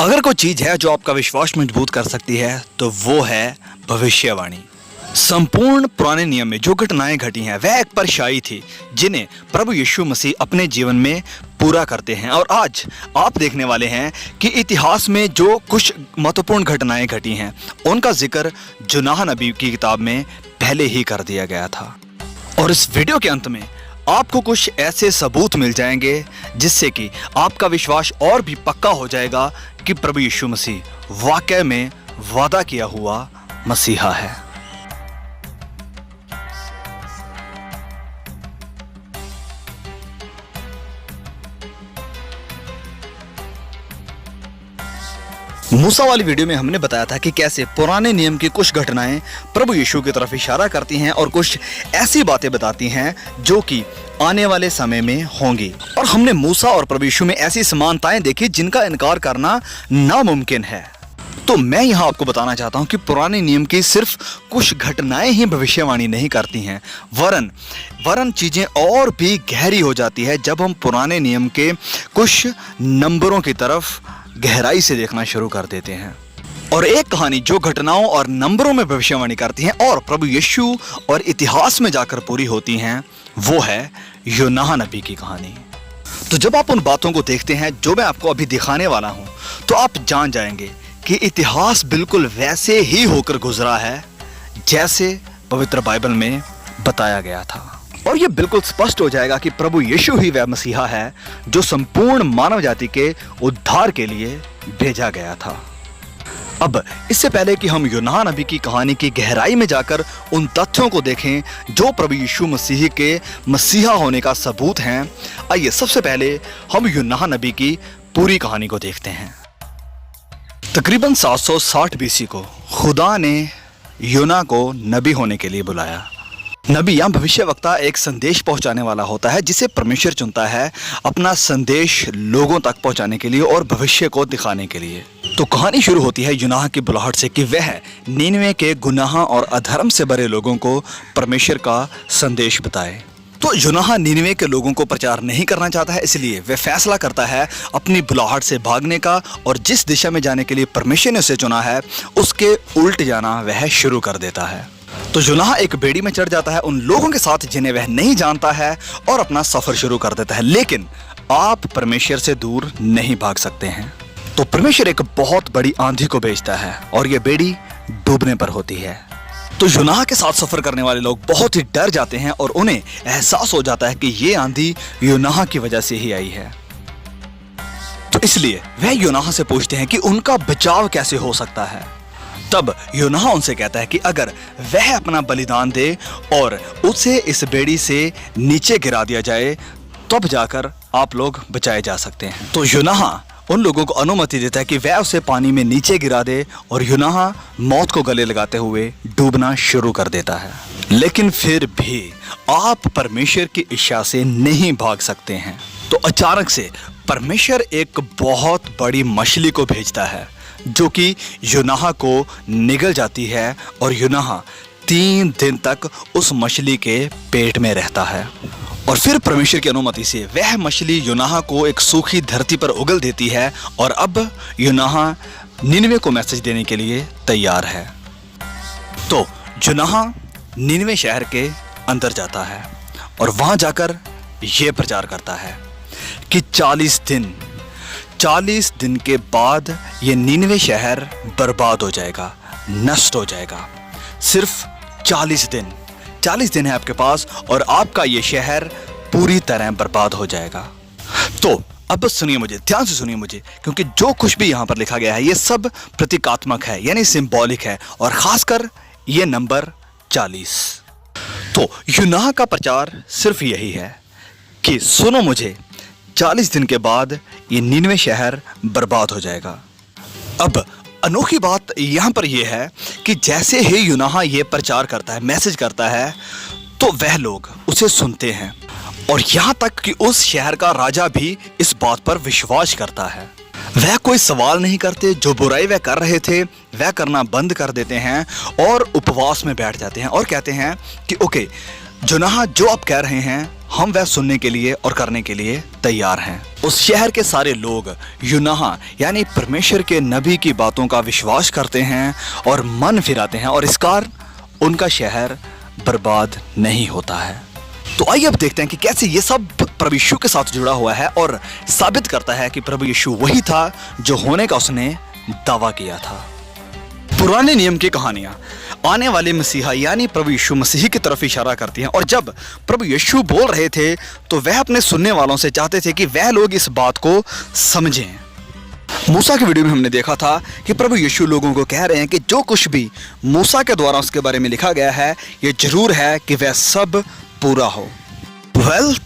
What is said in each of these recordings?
अगर कोई चीज है जो आपका विश्वास मजबूत कर सकती है तो वो है भविष्यवाणी। संपूर्ण पुराने नियम में जो घटनाएं घटी हैं वह एक परछाई थी जिन्हें प्रभु यीशु मसीह अपने जीवन में पूरा करते हैं। और आज आप देखने वाले हैं कि इतिहास में जो कुछ महत्वपूर्ण घटनाएं घटी हैं उनका जिक्र यूनाह नबी की किताब में पहले ही कर दिया गया था। और इस वीडियो के अंत में आपको कुछ ऐसे सबूत मिल जाएंगे जिससे कि आपका विश्वास और भी पक्का हो जाएगा कि प्रभु यीशु मसीह वाकई में वादा किया हुआ मसीहा है। मूसा वाली वीडियो में हमने बताया था कि कैसे पुराने नियम की कुछ घटनाएं प्रभु यीशु की तरफ इशारा करती हैं और कुछ ऐसी बातें बताती हैं जो कि आने वाले समय में होंगी। और हमने मूसा और प्रभु यीशु में ऐसी समानताएं देखी जिनका इनकार करना नामुमकिन है। तो मैं यहाँ आपको बताना चाहता हूँ कि पुराने नियम की सिर्फ कुछ घटनाएं ही भविष्यवाणी नहीं करती हैं, वरन चीजें और भी गहरी हो जाती है जब हम पुराने नियम के कुछ नंबरों की तरफ गहराई से देखना शुरू कर देते हैं। और एक कहानी जो घटनाओं और नंबरों में भविष्यवाणी करती हैं और प्रभु यीशु और इतिहास में जाकर पूरी होती हैं वो है यूनाह नबी की कहानी। तो जब आप उन बातों को देखते हैं जो मैं आपको अभी दिखाने वाला हूं तो आप जान जाएंगे कि इतिहास बिल्कुल वैसे ही होकर गुजरा है जैसे पवित्र बाइबल में बताया गया था। और ये बिल्कुल स्पष्ट हो जाएगा कि प्रभु यीशु ही वह मसीहा है जो संपूर्ण मानव जाति के उद्धार के लिए भेजा गया था। अब इससे पहले कि हम यूनाह नबी की कहानी की गहराई में जाकर उन तथ्यों को देखें जो प्रभु यीशु मसीह के मसीहा होने का सबूत हैं, आइए सबसे पहले हम यूनाह नबी की पूरी कहानी को देखते हैं। तकरीबन 760 बीसी को खुदा ने यूनाह को नबी होने के लिए बुलाया। नबी या भविष्यवक्ता एक संदेश पहुंचाने वाला होता है जिसे परमेश्वर चुनता है अपना संदेश लोगों तक पहुंचाने के लिए और भविष्य को दिखाने के लिए। तो कहानी शुरू होती है यूनाह की बुलाहट से कि वह नीनवे के गुनाह और अधर्म से भरे लोगों को परमेश्वर का संदेश बताए। तो यूनाह नीनवे के लोगों को प्रचार नहीं करना चाहता है, इसलिए वह फैसला करता है अपनी बुलाहट से भागने का और जिस दिशा में जाने के लिए परमेश्वर ने उसे चुना है उसके उल्ट जाना वह शुरू कर देता है। तो यूनाह एक बेड़ी में चढ़ जाता है उन लोगों के साथ जिन्हें वह नहीं जानता है और अपना सफर शुरू कर देता है। लेकिन आप परमेश्वर से दूर नहीं भाग सकते हैं। तो परमेश्वर एक बहुत बड़ी आंधी को भेजता है और यह बेड़ी डूबने पर होती है। तो यूनाह के साथ सफर करने वाले लोग बहुत ही डर जाते हैं और उन्हें एहसास हो जाता है कि यह आंधी यूनाह की वजह से ही आई है। तो इसलिए वह यूनाह से पूछते हैं कि उनका बचाव कैसे हो सकता है। तब यूनाह उनसे कहता है कि अगर वह अपना बलिदान दे और उसे इस बेड़ी से नीचे गिरा दिया जाए तब जाकर आप लोग बचाए जा सकते हैं। तो यूनाह उन लोगों को अनुमति देता है कि वह उसे पानी में नीचे गिरा दे और यूनाह मौत को गले लगाते हुए डूबना शुरू कर देता है। लेकिन फिर भी आप परमेश्वर की इच्छा से नहीं भाग सकते हैं। तो अचानक से परमेश्वर एक बहुत बड़ी मछली को भेजता है जो कि यूनाह को निगल जाती है और यूनाह 3 दिन तक उस मछली के पेट में रहता है। और फिर परमेश्वर की अनुमति से वह मछली यूनाह को एक सूखी धरती पर उगल देती है और अब यूनाह नीनवे को मैसेज देने के लिए तैयार है। तो यूनाह नीनवे शहर के अंदर जाता है और वहां जाकर यह प्रचार करता है कि 40 दिन के बाद ये नीनवे शहर बर्बाद हो जाएगा, नष्ट हो जाएगा। सिर्फ 40 दिन है आपके पास और आपका ये शहर पूरी तरह बर्बाद हो जाएगा। तो अब बस सुनिए मुझे, ध्यान से सुनिए मुझे, क्योंकि जो कुछ भी यहाँ पर लिखा गया है ये सब प्रतीकात्मक है यानी सिंबॉलिक है और खासकर ये नंबर 40। तो यूनाह का प्रचार सिर्फ यही है कि सुनो मुझे, 40 दिन के बाद ये नीनवे शहर बर्बाद हो जाएगा। अब अनोखी बात यहाँ पर यह है कि जैसे ही यूनाह ये प्रचार करता है, मैसेज करता है, तो वह लोग उसे सुनते हैं और यहाँ तक कि उस शहर का राजा भी इस बात पर विश्वास करता है। वह कोई सवाल नहीं करते, जो बुराई वह कर रहे थे वह करना बंद कर देते हैं और उपवास में बैठ जाते हैं और कहते हैं कि ओके यूनाह जो आप कह रहे हैं हम वह सुनने के लिए और करने के लिए तैयार हैं। उस शहर के सारे लोग यूनाह यानी परमेश्वर के नबी की बातों का विश्वास करते हैं और मन फिराते हैं, और इस कारण उनका शहर बर्बाद नहीं होता है। तो आइए अब देखते हैं कि कैसे ये सब प्रभु यीशु के साथ जुड़ा हुआ है और साबित करता है कि प्रभु यीशु वही था जो होने का उसने दावा किया था। पुराने नियम की कहानियां आने वाले मसीहा यानी प्रभु यीशु मसीह की तरफ इशारा करती हैं, और जब प्रभु यीशु बोल रहे थे तो वह अपने सुनने वालों से चाहते थे कि वह लोग इस बात को समझें। मूसा की वीडियो में हमने देखा था कि प्रभु यीशु लोगों को कह रहे हैं कि जो कुछ भी मूसा के द्वारा उसके बारे में लिखा गया है, ये जरूर है कि वह सब पूरा हो।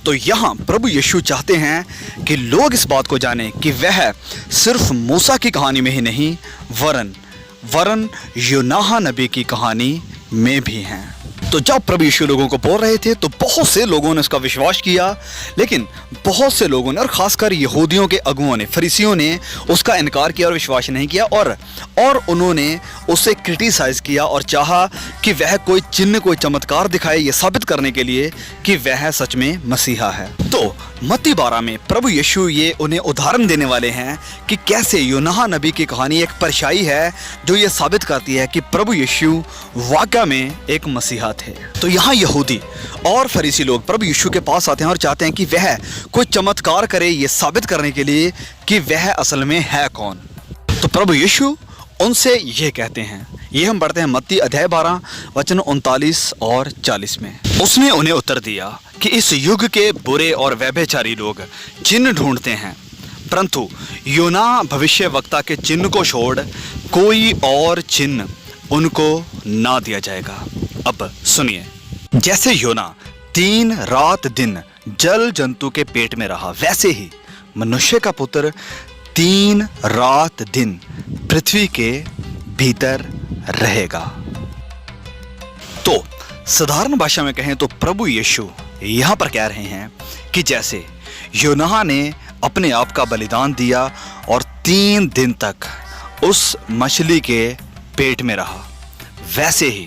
तो यहाँ प्रभु यीशु चाहते हैं कि लोग इस बात को जानें कि वह सिर्फ मूसा की कहानी में ही नहीं वरन यूनाह नबी की कहानी में भी हैं। तो जब प्रभु यीशु लोगों को बोल रहे थे तो बहुत से लोगों ने उसका विश्वास किया, लेकिन बहुत से लोगों ने और खासकर यहूदियों के अगुओं ने, फरीसियों ने उसका इनकार किया और विश्वास नहीं किया, और उन्होंने उसे क्रिटिसाइज किया और चाहा कि वह कोई चिन्ह, कोई चमत्कार दिखाए ये साबित करने के लिए कि वह सच में मसीहा है। तो मत्ती 12 में प्रभु यीशु ये उन्हें उदाहरण देने वाले हैं कि कैसे यूनाह नबी की कहानी एक परछाई है जो ये साबित करती है कि प्रभु यीशु वाकई में एक मसीहा थे। तो यहाँ यहूदी और फरीसी लोग प्रभु यीशु के पास आते हैं और चाहते हैं कि वह कोई चमत्कार करे ये साबित करने के लिए कि वह असल में है कौन। तो प्रभु यीशु उनसे ये कहते हैं, ये हम पढ़ते हैं मत्ती अध्याय 12 वचन 39 और 40 में। उसने उन्हें उत्तर दिया कि इस युग के बुरे और व्यभिचारी लोग चिन्ह ढूंढते हैं, परंतु योना भविष्यवक्ता के चिन्ह को छोड़ कोई और चिन्ह उनको ना दिया जाएगा। अब सुनिए, जैसे योना 3 रात दिन जल जंतु के पेट में रहा, वैसे ही मनुष्य का पुत्र 3 रात दिन पृथ्वी के भीतर रहेगा। तो साधारण भाषा में कहें तो प्रभु यीशु यहां पर कह रहे हैं कि जैसे योनाह ने अपने आप का बलिदान दिया और 3 दिन तक उस मछली के पेट में रहा, वैसे ही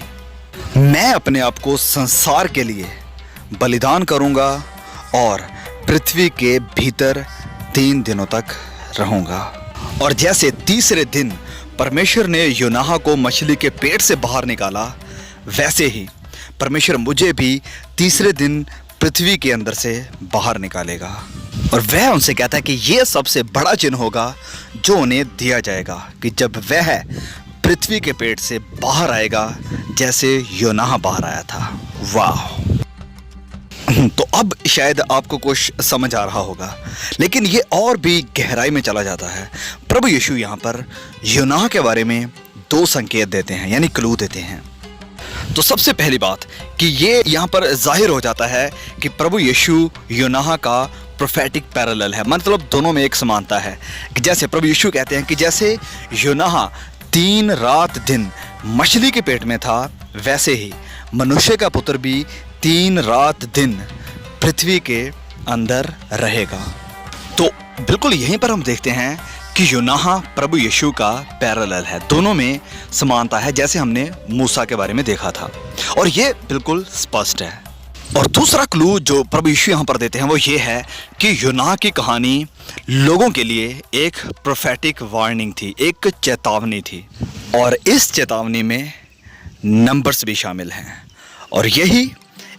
मैं अपने आप को संसार के लिए बलिदान करूंगा और पृथ्वी के भीतर 3 दिनों तक रहूंगा। और जैसे तीसरे दिन परमेश्वर ने योनाह को मछली के पेट से बाहर निकाला, वैसे ही परमेश्वर मुझे भी तीसरे दिन पृथ्वी के अंदर से बाहर निकालेगा। और वह उनसे कहता है कि यह सबसे बड़ा चिन्ह होगा जो उन्हें दिया जाएगा कि जब वह पृथ्वी के पेट से बाहर आएगा जैसे योनाह बाहर आया था। वाह! तो अब शायद आपको कुछ समझ आ रहा होगा, लेकिन ये और भी गहराई में चला जाता है। प्रभु यीशु यहाँ पर योनाह के बारे में 2 संकेत देते हैं, यानी क्लू देते हैं। तो सबसे पहली बात कि ये यहाँ पर जाहिर हो जाता है कि प्रभु यीशु योनाह का प्रोफेटिक पैरेलल है, मतलब दोनों में एक समानता है। कि जैसे प्रभु यीशु कहते हैं कि जैसे योनाह 3 रात दिन मछली के पेट में था, वैसे ही मनुष्य का पुत्र भी 3 रात दिन पृथ्वी के अंदर रहेगा। तो बिल्कुल यहीं पर हम देखते हैं कि योनाह प्रभु यीशु का पैरेलल है, दोनों में समानता है, जैसे हमने मूसा के बारे में देखा था, और ये बिल्कुल स्पष्ट है। और दूसरा क्लू जो प्रभु यीशु यहाँ पर देते हैं वो ये है कि योनाह की कहानी लोगों के लिए एक प्रोफेटिक वार्निंग थी, एक चेतावनी थी, और इस चेतावनी में नंबर्स भी शामिल हैं। और यही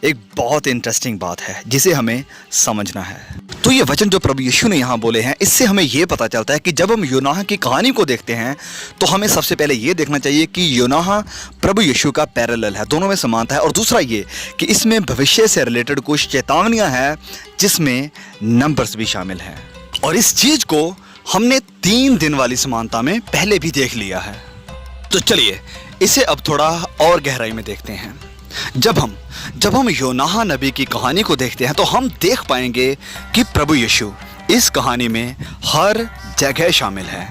एक बहुत इंटरेस्टिंग बात है जिसे हमें समझना है। तो ये वचन जो प्रभु यीशु ने यहाँ बोले हैं, इससे हमें ये पता चलता है कि जब हम योनाह की कहानी को देखते हैं तो हमें सबसे पहले ये देखना चाहिए कि योनाह प्रभु यीशु का पैरेलल है, दोनों में समानता है। और दूसरा ये कि इसमें भविष्य से रिलेटेड कुछ चेतावनियाँ हैं जिसमें नंबर्स भी शामिल हैं। और इस चीज़ को हमने 3 दिन वाली समानता में पहले भी देख लिया है। तो चलिए इसे अब थोड़ा और गहराई में देखते हैं। जब हम योनाह नबी की कहानी को देखते हैं तो हम देख पाएंगे कि प्रभु यीशु इस कहानी में हर जगह शामिल है।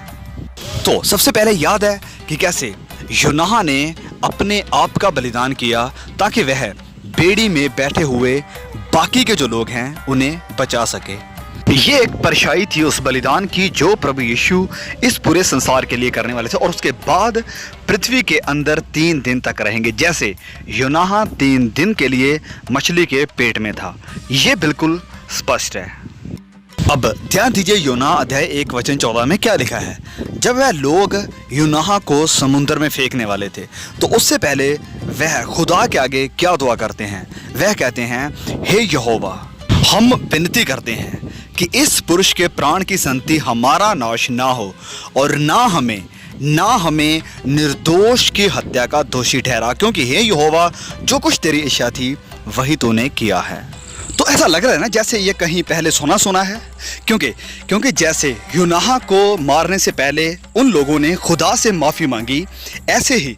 तो सबसे पहले याद है कि कैसे योनाह ने अपने आप का बलिदान किया ताकि वह बेड़ी में बैठे हुए बाकी के जो लोग हैं उन्हें बचा सके। ये एक परछाई थी उस बलिदान की जो प्रभु यीशु इस पूरे संसार के लिए करने वाले थे, और उसके बाद पृथ्वी के अंदर 3 दिन तक रहेंगे, जैसे योनाह 3 दिन के लिए मछली के पेट में था। ये बिल्कुल स्पष्ट है। अब ध्यान दीजिए योना अध्याय 1 वचन 14 में क्या लिखा है। जब वह लोग यूनाह को समुद्र में फेंकने वाले थे तो उससे पहले वह खुदा के आगे क्या दुआ करते हैं। वह कहते हैं, हे यहोवा, हम विनती करते हैं कि इस पुरुष के प्राण की संति हमारा नाश ना हो और ना हमें निर्दोष की हत्या का दोषी ठहरा, क्योंकि हे यहोवा जो कुछ तेरी इच्छा थी वही तूने किया है। तो ऐसा लग रहा है ना जैसे ये कहीं पहले सुना है, क्योंकि जैसे यूनाह को मारने से पहले उन लोगों ने खुदा से माफ़ी मांगी, ऐसे ही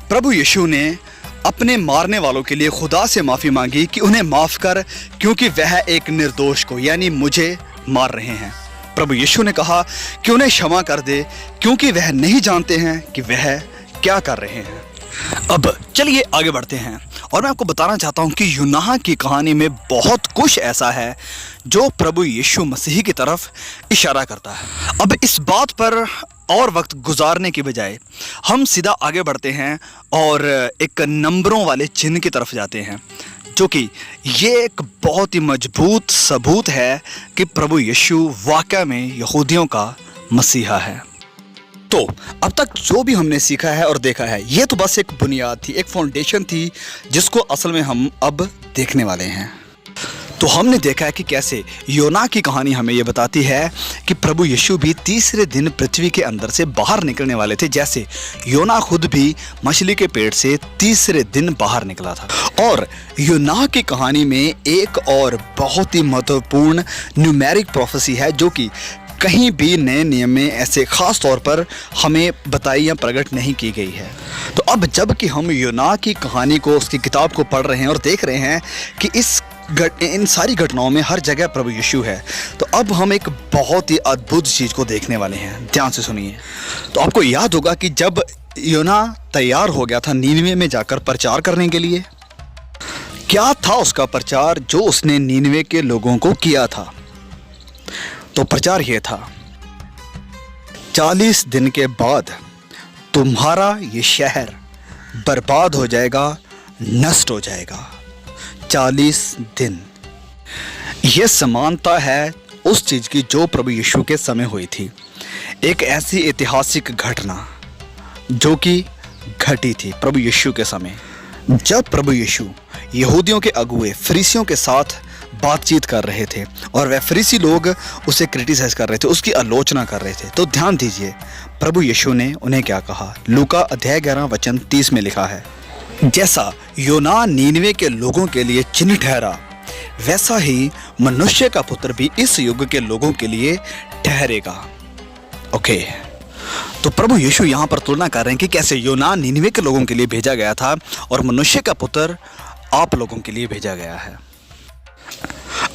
प्रभु यीशु ने अपने मारने वालों के लिए खुदा से माफ़ी मांगी कि उन्हें माफ़ कर, क्योंकि वह एक निर्दोष को यानी मुझे मार रहे हैं। प्रभु यीशु ने कहा कि उन्हें क्षमा कर दे, क्योंकि वह नहीं जानते हैं कि वह क्या कर रहे हैं। अब चलिए आगे बढ़ते हैं और मैं आपको बताना चाहता हूं कि यूनाह की कहानी में बहुत कुछ ऐसा है जो प्रभु यीशु मसीह की तरफ इशारा करता है। अब इस बात पर और वक्त गुजारने की बजाय हम सीधा आगे बढ़ते हैं और एक नंबरों वाले चिन्ह की तरफ जाते हैं, जो कि ये एक बहुत ही मजबूत सबूत है कि प्रभु यीशु वाकई में यहूदियों का मसीहा है। तो अब तक जो भी हमने सीखा है और देखा है, ये तो बस एक बुनियाद थी, एक फाउंडेशन थी जिसको असल में हम अब देखने वाले हैं। तो हमने देखा है कि कैसे योना की कहानी हमें ये बताती है कि प्रभु यीशु भी तीसरे दिन पृथ्वी के अंदर से बाहर निकलने वाले थे, जैसे योना खुद भी मछली के पेट से तीसरे दिन बाहर निकला था। और योना की कहानी में एक और बहुत ही महत्वपूर्ण न्यूमेरिक प्रोफेसी है जो कि कहीं भी नए नियम में ऐसे खास तौर पर हमें बताई या प्रकट नहीं की गई है। तो अब जब कि हम योना की कहानी को, उसकी किताब को पढ़ रहे हैं और देख रहे हैं कि इन सारी घटनाओं में हर जगह प्रभु यीशु है, तो अब हम एक बहुत ही अद्भुत चीज़ को देखने वाले हैं। ध्यान से सुनिए। तो आपको याद होगा कि जब योना तैयार हो गया था नीनवे में जाकर प्रचार करने के लिए, क्या था उसका प्रचार जो उसने नीनवे के लोगों को किया था? तो प्रचार ये था, 40 दिन के बाद तुम्हारा ये शहर बर्बाद हो जाएगा, नष्ट हो जाएगा। 40 दिन। यह समानता है उस चीज़ की जो प्रभु यीशु के समय हुई थी। एक ऐसी ऐतिहासिक घटना जो कि घटी थी प्रभु यीशु के समय, जब प्रभु यीशु यहूदियों के अगुए फरीसियों के साथ बातचीत कर रहे थे और वह फरीसी लोग उसे क्रिटिसाइज कर रहे थे, उसकी आलोचना कर रहे थे। तो ध्यान दीजिए प्रभु यीशु ने उन्हें क्या कहा। लूका अध्याय 11 वचन 30 में लिखा है, जैसा योना नीनवे के लोगों के लिए चिन्ह ठहरा, वैसा ही मनुष्य का पुत्र भी इस युग के लोगों के लिए ठहरेगा। ओके, तो प्रभु यीशु यहाँ पर तुलना कर रहे हैं कि कैसे योना नीनवे के लोगों के लिए भेजा गया था और मनुष्य का पुत्र आप लोगों के लिए भेजा गया है।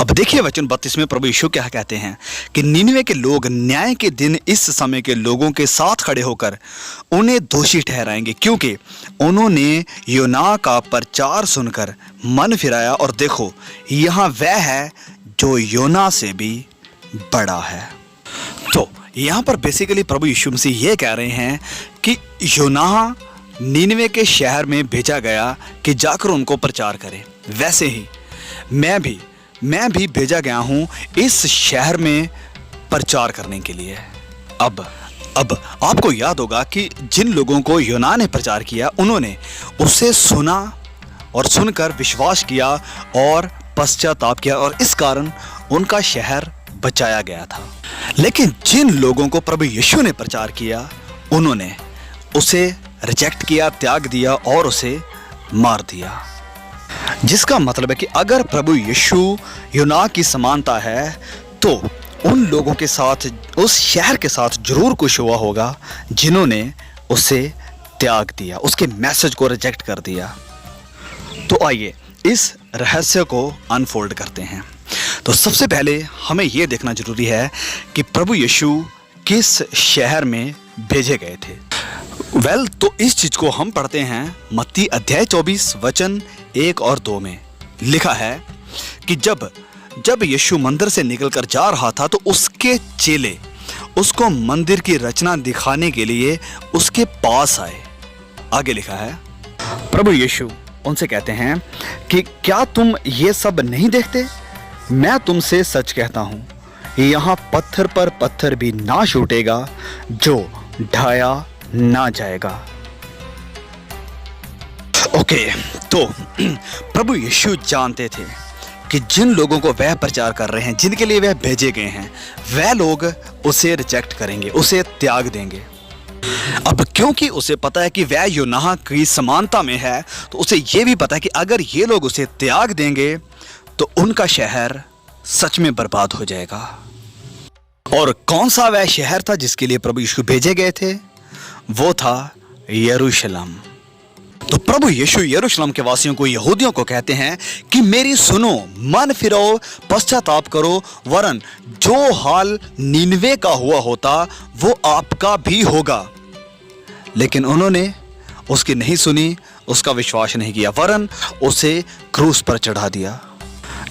अब देखिए वचन 32 में प्रभु यीशु क्या कहते हैं कि नीनवे के लोग न्याय के दिन इस समय के लोगों के साथ खड़े होकर उन्हें दोषी ठहराएंगे, क्योंकि उन्होंने योना का प्रचार सुनकर मन फिराया और देखो यहाँ वह है जो योना से भी बड़ा है। तो यहाँ पर बेसिकली प्रभु यीशु मसीह ये कह रहे हैं कि योना नीनवे के शहर में भेजा गया कि जाकर उनको प्रचार करे, वैसे ही मैं भी भेजा गया हूं इस शहर में प्रचार करने के लिए। अब आपको याद होगा कि जिन लोगों को योना ने प्रचार किया, उन्होंने उसे सुना और सुनकर विश्वास किया और पश्चाताप किया और इस कारण उनका शहर बचाया गया था। लेकिन जिन लोगों को प्रभु यीशु ने प्रचार किया, उन्होंने उसे रिजेक्ट किया, त्याग दिया और उसे मार दिया। जिसका मतलब है कि अगर प्रभु यीशु योना की समानता है तो उन लोगों के साथ, उस शहर के साथ जरूर कुछ हुआ होगा जिन्होंने उसे त्याग दिया, उसके मैसेज को रिजेक्ट कर दिया। तो आइए इस रहस्य को अनफोल्ड करते हैं। तो सबसे पहले हमें यह देखना जरूरी है कि प्रभु यीशु किस शहर में भेजे गए थे। तो इस चीज को हम पढ़ते हैं मत्ती अध्याय 24 वचन 1 और 2 में लिखा है कि जब यीशु मंदिर से निकलकर जा रहा था तो उसके चेले उसको मंदिर की रचना दिखाने के लिए उसके पास आए। आगे लिखा है, प्रभु यीशु उनसे कहते हैं कि क्या तुम ये सब नहीं देखते? मैं तुमसे सच कहता हूँ, यहाँ पत्थर पर पत्थर भी ना छूटेगा जो ढाया ना जाएगा। ओके, तो प्रभु यीशु जानते थे कि जिन लोगों को वह प्रचार कर रहे हैं, जिनके लिए वह भेजे गए हैं, वह लोग उसे रिजेक्ट करेंगे, उसे त्याग देंगे। अब क्योंकि उसे पता है कि वह यूनाह की समानता में है, तो उसे यह भी पता है कि अगर ये लोग उसे त्याग देंगे तो उनका शहर सच में बर्बाद हो जाएगा। और कौन सा वह शहर था जिसके लिए प्रभु यीशु भेजे गए थे? वो था यरूशलेम। तो प्रभु यीशु यरूशलेम के वासियों को, यहूदियों को कहते हैं कि मेरी सुनो, मन फिरो, पश्चाताप करो, वरन जो हाल नीनवे का हुआ होता वो आपका भी होगा। लेकिन उन्होंने उसकी नहीं सुनी, उसका विश्वास नहीं किया, वरन उसे क्रूस पर चढ़ा दिया।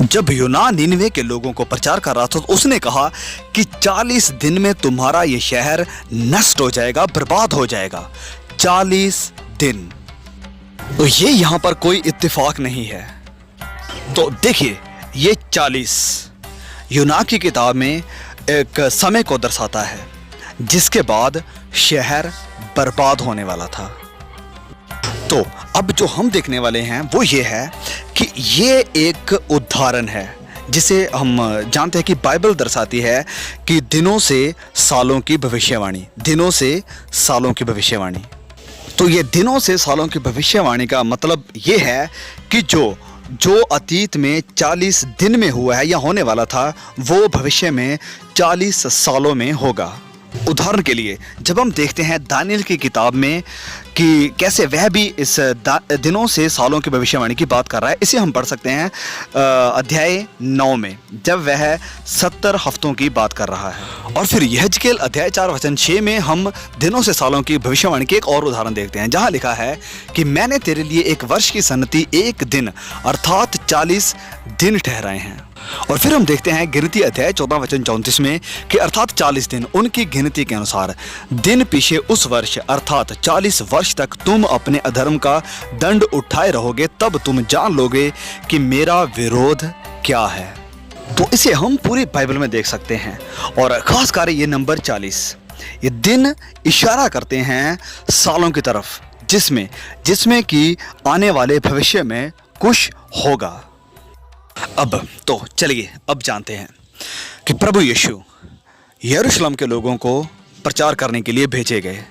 जब यूनाह नीनवे के लोगों को प्रचार कर रहा था तो उसने कहा कि 40 दिन में तुम्हारा ये शहर नष्ट हो जाएगा, बर्बाद हो जाएगा। 40 दिन। तो ये यहां पर कोई इत्तेफाक नहीं है। तो देखिए, ये 40 यूनाह की किताब में एक समय को दर्शाता है जिसके बाद शहर बर्बाद होने वाला था। तो अब जो हम देखने वाले हैं वो ये है कि ये एक उदाहरण है जिसे हम जानते हैं कि बाइबल दर्शाती है कि दिनों से सालों की भविष्यवाणी, दिनों से सालों की भविष्यवाणी। तो ये दिनों से सालों की भविष्यवाणी का मतलब ये है कि जो अतीत में 40 दिन में हुआ है या होने वाला था, वो भविष्य में 40 सालों में होगा। उदाहरण के लिए जब हम देखते हैं दानियल की किताब में कि कैसे वह भी इस दिनों से सालों की भविष्यवाणी की बात कर रहा है, इसे हम पढ़ सकते हैं अध्याय 9 में, जब वह 70 हफ्तों की बात कर रहा है। और फिर यहेजकेल अध्याय 4 वचन 6 में हम दिनों से सालों की भविष्यवाणी के एक और उदाहरण देखते हैं, जहां लिखा है कि मैंने तेरे लिए एक वर्ष की सन्नति एक दिन अर्थात 40 दिन ठहराए हैं। और फिर हम देखते हैं गिनती अध्याय 14 वचन 34 में कि अर्थात 40 दिन, उनकी गिनती के अनुसार दिन पीछे उस वर्ष अर्थात 40 वर्ष तक तुम अपने अधर्म का दंड उठाए रहोगे, तब तुम जान लोगे कि मेरा विरोध क्या है। तो इसे हम पूरी बाइबल में देख सकते हैं। और खासकर ये नंबर 40, ये दिन इशारा करते हैं सालों की तरफ, जिसमें कि आने वाले भविष्य में कुछ होगा। अब तो चलिए अब जानते हैं कि प्रभु यीशु यरूशलेम के लोगों को प्रचार करने के लिए भेजे गए,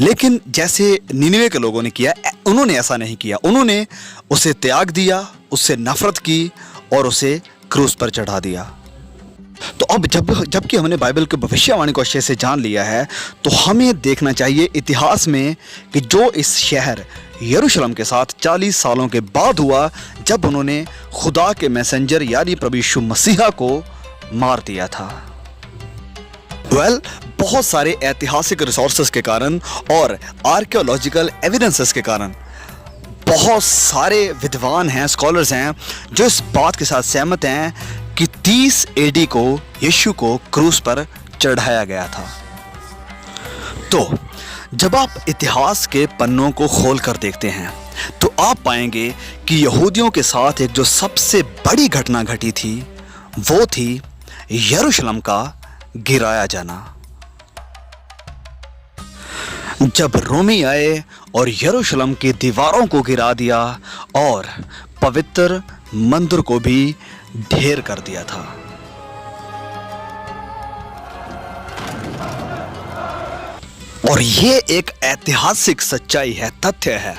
लेकिन जैसे नीनवे के लोगों ने किया, उन्होंने ऐसा नहीं किया। उन्होंने उसे त्याग दिया, उससे नफरत की और उसे क्रूस पर चढ़ा दिया। तो अब जबकि हमने बाइबल की भविष्यवाणी को अच्छे से जान लिया है, तो हमें देखना चाहिए इतिहास में कि जो इस शहर यरूशलेम के साथ 40 सालों के बाद हुआ, जब उन्होंने खुदा के मैसेंजर यानी प्रभु यीशु मसीहा को मार दिया था। बहुत सारे ऐतिहासिक रिसोर्सेस के कारण और आर्कियोलॉजिकल एविडेंसेस के कारण बहुत सारे विद्वान हैं, स्कॉलर्स हैं, जो इस बात के साथ सहमत हैं कि 30 एडी को यीशु को क्रूस पर चढ़ाया गया था। तो जब आप इतिहास के पन्नों को खोल कर देखते हैं तो आप पाएंगे कि यहूदियों के साथ एक जो सबसे बड़ी घटना घटी थी, वो थी यरूशलेम का गिराया जाना। जब रोमी आए और यरूशलेम की दीवारों को गिरा दिया और पवित्र मंदिर को भी ढेर कर दिया था। और ये एक ऐतिहासिक सच्चाई है, तथ्य है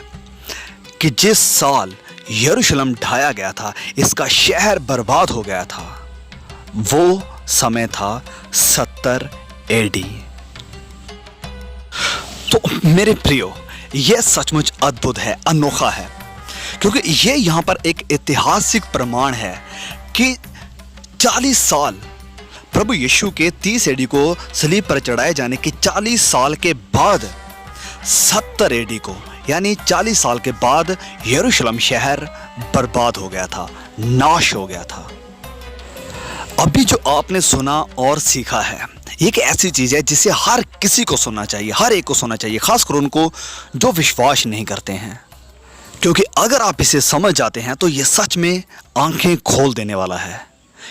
कि जिस साल यरूशलेम ढाया गया था, इसका शहर बर्बाद हो गया था, वो समय था 70 एडी। तो मेरे प्रियो, यह सचमुच अद्भुत है, अनोखा है, क्योंकि यह यहां पर एक ऐतिहासिक प्रमाण है कि 40 साल प्रभु यीशु के 30 एडी को सलीब पर चढ़ाए जाने के 40 साल के बाद 70 एडी को, यानी 40 साल के बाद यरूशलेम शहर बर्बाद हो गया था, नाश हो गया था। अभी जो आपने सुना और सीखा है, एक ऐसी चीज है जिसे हर किसी को सुनना चाहिए, हर एक को सुनना चाहिए, खासकर उनको जो विश्वास नहीं करते हैं, क्योंकि अगर आप इसे समझ जाते हैं तो ये सच में आंखें खोल देने वाला है।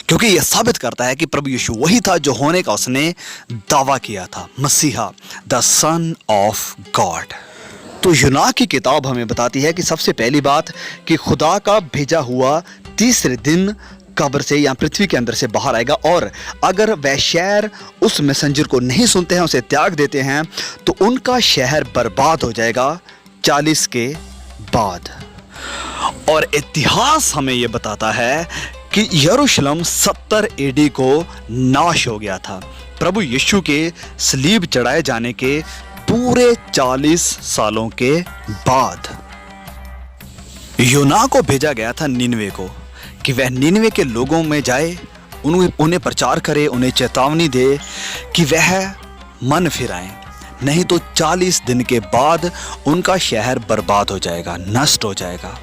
क्योंकि यह साबित करता है कि प्रभु यीशु वही था जो होने का उसने दावा किया था, मसीहा, द सन ऑफ गॉड। तो यूना की किताब हमें बताती है कि सबसे पहली बात कि खुदा का भेजा हुआ तीसरे दिन कब्र से या पृथ्वी के अंदर से बाहर आएगा, और अगर वह शहर उस मैसेंजर को नहीं सुनते हैं, उसे त्याग देते हैं, तो उनका शहर बर्बाद हो जाएगा 40 के बाद। और इतिहास हमें यह बताता है कि यरूशलेम 70 एडी को नाश हो गया था, प्रभु यीशु के सलीब चढ़ाए जाने के पूरे 40 सालों के बाद। यूना को भेजा गया था निनवे को कि वह निनवे के लोगों में जाए, उन्हें प्रचार करे, उन्हें चेतावनी दे कि वह मन फिराएं, नहीं तो 40 दिन के बाद उनका शहर बर्बाद हो जाएगा, नष्ट हो जाएगा।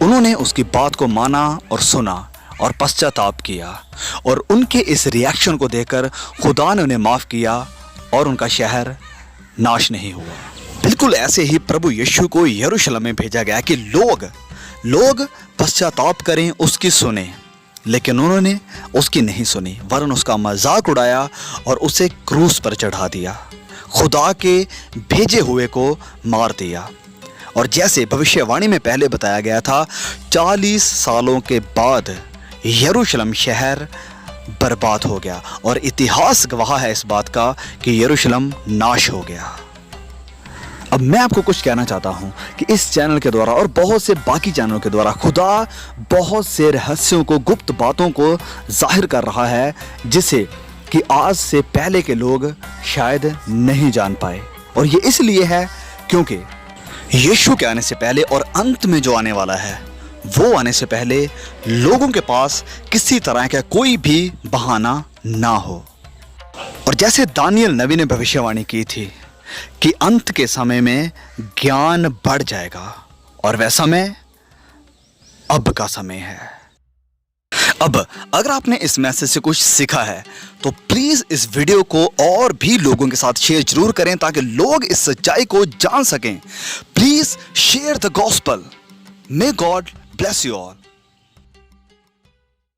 उन्होंने उसकी बात को माना और सुना और पश्चाताप किया, और उनके इस रिएक्शन को देखकर खुदा ने उन्हें माफ़ किया और उनका शहर नाश नहीं हुआ। बिल्कुल ऐसे ही प्रभु यीशु को यरूशलेम में भेजा गया कि लोग पश्चाताप करें, उसकी सुने, लेकिन उन्होंने उसकी नहीं सुनी, वरन उसका मजाक उड़ाया और उसे क्रूस पर चढ़ा दिया, खुदा के भेजे हुए को मार दिया। और जैसे भविष्यवाणी में पहले बताया गया था, 40 सालों के बाद यरूशलेम शहर बर्बाद हो गया, और इतिहास गवाह है इस बात का कि यरूशलेम नाश हो गया। अब मैं आपको कुछ कहना चाहता हूं कि इस चैनल के द्वारा और बहुत से बाकी चैनलों के द्वारा खुदा बहुत से रहस्यों को, गुप्त बातों को जाहिर कर रहा है, जिसे कि आज से पहले के लोग शायद नहीं जान पाए। और ये इसलिए है क्योंकि यीशु के आने से पहले और अंत में जो आने वाला है, वो आने से पहले लोगों के पास किसी तरह का कोई भी बहाना ना हो। और जैसे दानियल नबी ने भविष्यवाणी की थी कि अंत के समय में ज्ञान बढ़ जाएगा, और वह समय अब का समय है। अब अगर आपने इस मैसेज से कुछ सीखा है तो प्लीज इस वीडियो को और भी लोगों के साथ शेयर जरूर करें, ताकि लोग इस सच्चाई को जान सकें। Please share the gospel. May God bless you all.